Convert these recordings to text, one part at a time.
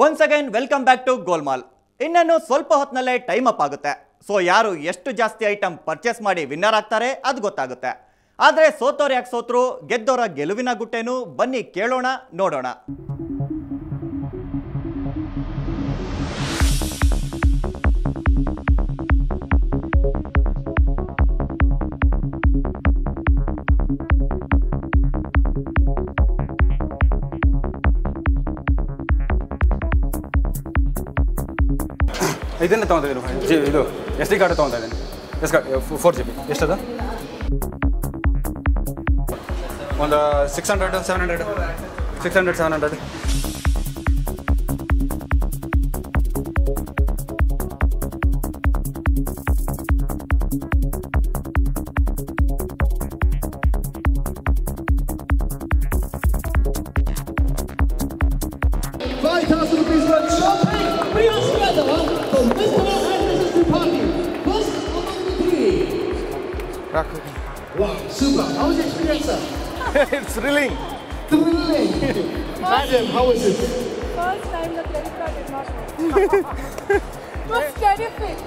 Once again, welcome back to Golmaal. ಇನ್ನೇನು ಸ್ವಲ್ಪ ಹೊತ್ತನಲ್ಲೇ time up ಆಗುತ್ತೆ. ಸೊ ಯಾರು ಎಷ್ಟು ಜಾಸ್ತಿ ಐಟಮ್ ಪರ್ಚೇಸ್ ಮಾಡಿ ವಿನ್ನರ್ ಆಗ್ತಾರೆ ಅದು ಗೊತ್ತಾಗುತ್ತೆ. ಆದರೆ ಸೋತೋರು ಯಾಕೆ ಸೋತ್ರು, ಗೆದ್ದೋರ ಗೆಲುವಿನ ಗುಟ್ಟೇನು, ಬನ್ನಿ ಕೇಳೋಣ ನೋಡೋಣ. ಇದನ್ನೇ ತೊಗೊತಿದ್ದೀನಿ ಇದು SD ಕಾರ್ಡ್ ತೊಗೊತಾ ಇದ್ದೀನಿ. ಎಸ್ ಕಾರ್ಡ್ 4GB ಎಷ್ಟದು? ಒಂದು 600 700 5,000 rupees worth shopping. We are together for Mr. and Mrs. Tripathi. First among the three. Wow, super. How was the experience, sir? It's thrilling. Thrilling. Madam, how was it? First time the credit card did not work. It was terrific.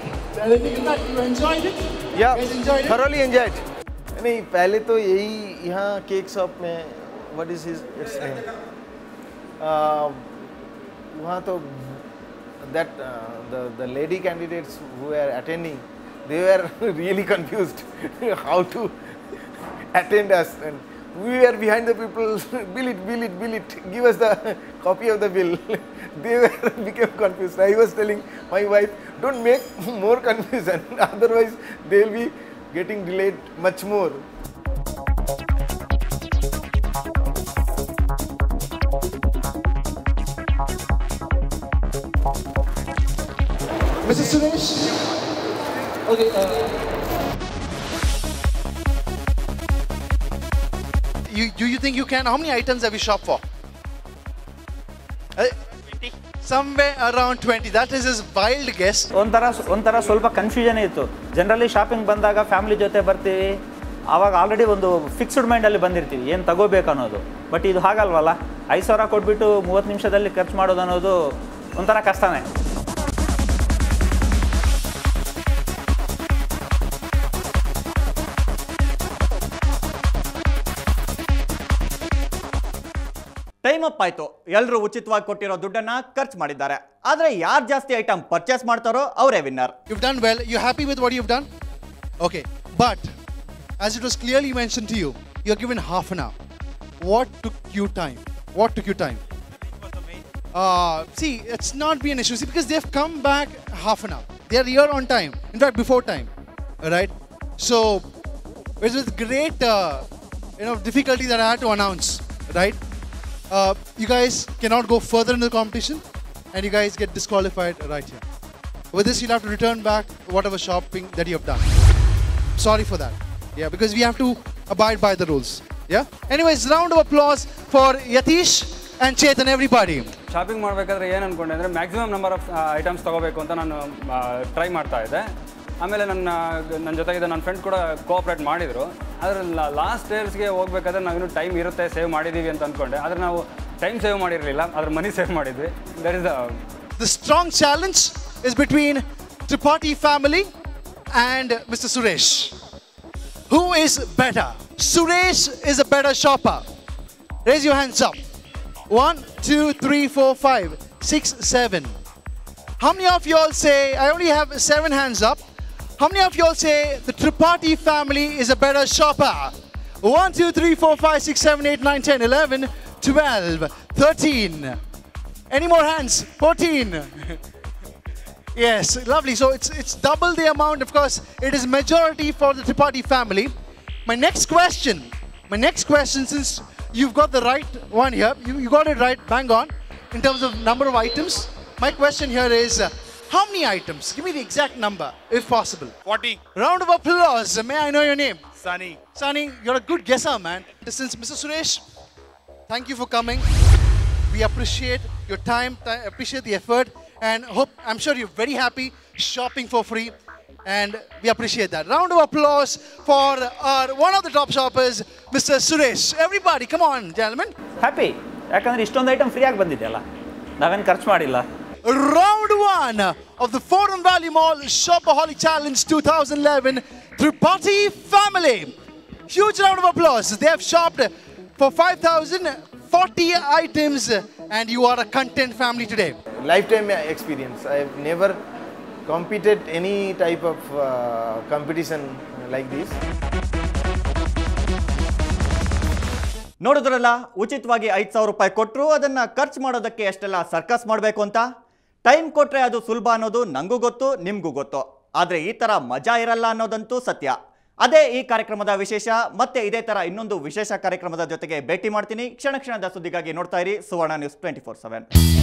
You enjoyed it? Yeah, You guys enjoyed it? thoroughly enjoyed. नहीं पहले तो यही यहाँ cake shop में what is his its name? वहाँ तो that the lady candidates who were attending, they were really confused how to attend us, and we were behind the people. bill it, give us the copy of the bill. They became confused. I was telling my wife, don't make more confusion, otherwise they will be getting delayed much more. Mrs. Suresh? Okay, Do you think you can? How many items have you shopped for? 20. Somewhere around 20. That is his wild guess. ಒಂಥರ ಸ್ವಲ್ಪ confusion ಇತ್ತು. Generally shopping ಬಂದಾಗ family ಜೊತೆ ಬರ್ತೀವಿ, ಆವಾಗ already ಒಂದು fixed ಮೈಂಡಲ್ಲಿ ಬಂದಿರ್ತೀವಿ ಏನು ತಗೋಬೇಕು ಅನ್ನೋದು. ಬಟ್ ಇದು ಹಾಗಲ್ವಲ್ಲ, 5,000 ಕೊಟ್ಬಿಟ್ಟು 30 ನಿಮಿಷದಲ್ಲಿ ಖರ್ಚು ಮಾಡೋದು ಅನ್ನೋದು ಒಂಥರ ಕಷ್ಟನೇ. ಟೈಮ್ ಅಪ್ ಆಯ್ತು. ಎಲ್ಲರೂ ಉಚಿತವಾಗಿ ಕೊಟ್ಟಿರೋ ದುಡ್ಡನ್ನ ಖರ್ಚು ಮಾಡಿದ್ದಾರೆ. ಆದರೆ ಯಾರು ಜಾಸ್ತಿ ಐಟಮ್ ಪರ್ಚೇಸ್ ಮಾಡ್ತಾರೋ ಅವರೇ winner. You've done well. You're happy with what you've done? Okay. But as it was clearly mentioned to you, you're given half an hour. What took you time? See, it's not been an issue. See, because they've come back half an hour. They're here on time. In fact, before time. Alright? So, it was with great difficulty that I had to announce. Right? You guys cannot go further in the competition, and you guys get disqualified right here. With this, you'll have to return back whatever shopping that you have done. Sorry for that. Yeah, because we have to abide by the rules. Yeah. Anyways, round of applause for Yatish and Chetan, everybody. Shopping ಮಾಡಬೇಕಾದ್ರೆ ಏನು ಅಂದ್ಕೊಂಡೆ ಅಂದರೆ maximum number of items ತೊಗೋಬೇಕು ಅಂತ ನಾನು try ಮಾಡ್ತಾ ಇದ್ದೆ. ಆಮೇಲೆ ನನ್ನ ಜೊತೆಗಿದ್ದ ನನ್ನ ಫ್ರೆಂಡ್ ಕೂಡ ಕೋಆಪ್ರೇಟ್ ಮಾಡಿದರು. ಆದರೆ ಲಾಸ್ಟ್ ಡೇಸ್ಗೆ ಹೋಗ್ಬೇಕಾದ್ರೆ ನಾವಿನ್ನೂ ಟೈಮ್ ಇರುತ್ತೆ, ಸೇವ್ ಮಾಡಿದ್ದೀವಿ ಅಂತ ಅಂದ್ಕೊಂಡೆ. ಆದರೆ ನಾವು ಟೈಮ್ ಸೇವ್ ಮಾಡಿರಲಿಲ್ಲ, ಅದ್ರ ಮನಿ ಸೇವ್ ಮಾಡಿದ್ವಿ. That is The strong challenge is between Tripathi family and Mr. Suresh. Who is better? Suresh is a better shopper. Raise your hands up. 1, 2, 3, 4, 5, 6, 7. How many of you all say, I only have 7 hands up. How many of you all say the Tripathi family is a better shopper? 1, 2, 3, 4, 5, 6, 7, 8, 9, 10, 11, 12, 13. Any more hands? 14. Yes, lovely. So it's double the amount. Of course, it is majority for the Tripathi family. My next question, since you've got the right one here, you got it right, bang on, in terms of number of items. My question here is, how many items? Give me the exact number, if possible. 40. Round of applause. May I know your name? Sunny. Sunny, you're a good guesser, man. Since Mr. Suresh, thank you for coming. We appreciate your time, appreciate the effort, and I'm sure you're very happy shopping for free. And we appreciate that. Round of applause for one of the top shoppers, Mr. Suresh. Everybody, come on, gentlemen. Happy, ಯಾಕಂದರೆ ಇಷ್ಟೊಂದು item ಫ್ರೀಯಾಗಿ ಬಂದಿದೆಯಲ್ಲ. ನಾವೇನು ಖರ್ಚು ಮಾಡಿಲ್ಲ. Round 1 of the Forum Valley Mall Shopaholic Challenge 2011, Tripathi family. Huge round of applause. They have shopped for 5,040 items and you are a content family today. Lifetime experience. I have never competed any type of competition like this. ನೋಡಿದ್ರಲ್ಲ, ಉಚಿತವಾಗಿ 5,000 ರೂಪಾಯಿ ಕೊಟ್ಟರು ಅದನ್ನ ಖರ್ಚು ಮಾಡೋದಕ್ಕೆ ಎಷ್ಟೆಲ್ಲ circus ಮಾಡಬೇಕು ಅಂತ. ಟೈಮ್ ಕೊಟ್ರೆ ಅದು ಸುಲಭ ಅನ್ನೋದು ನಂಗೂ ಗೊತ್ತು, ನಿಮ್ಗೂ ಗೊತ್ತು. ಆದರೆ ಈ ಥರ ಮಜಾ ಇರಲ್ಲ ಅನ್ನೋದಂತೂ ಸತ್ಯ. ಅದೇ ಈ ಕಾರ್ಯಕ್ರಮದ ವಿಶೇಷ. ಮತ್ತೆ ಇದೇ ಥರ ಇನ್ನೊಂದು ವಿಶೇಷ ಕಾರ್ಯಕ್ರಮದ ಜೊತೆಗೆ ಭೇಟಿ ಮಾಡ್ತೀನಿ. ಕ್ಷಣ ಕ್ಷಣದ ಸುದ್ದಿಗಾಗಿ ನೋಡ್ತಾ ಇರಿ ಸುವರ್ಣ ನ್ಯೂಸ್ 24/7.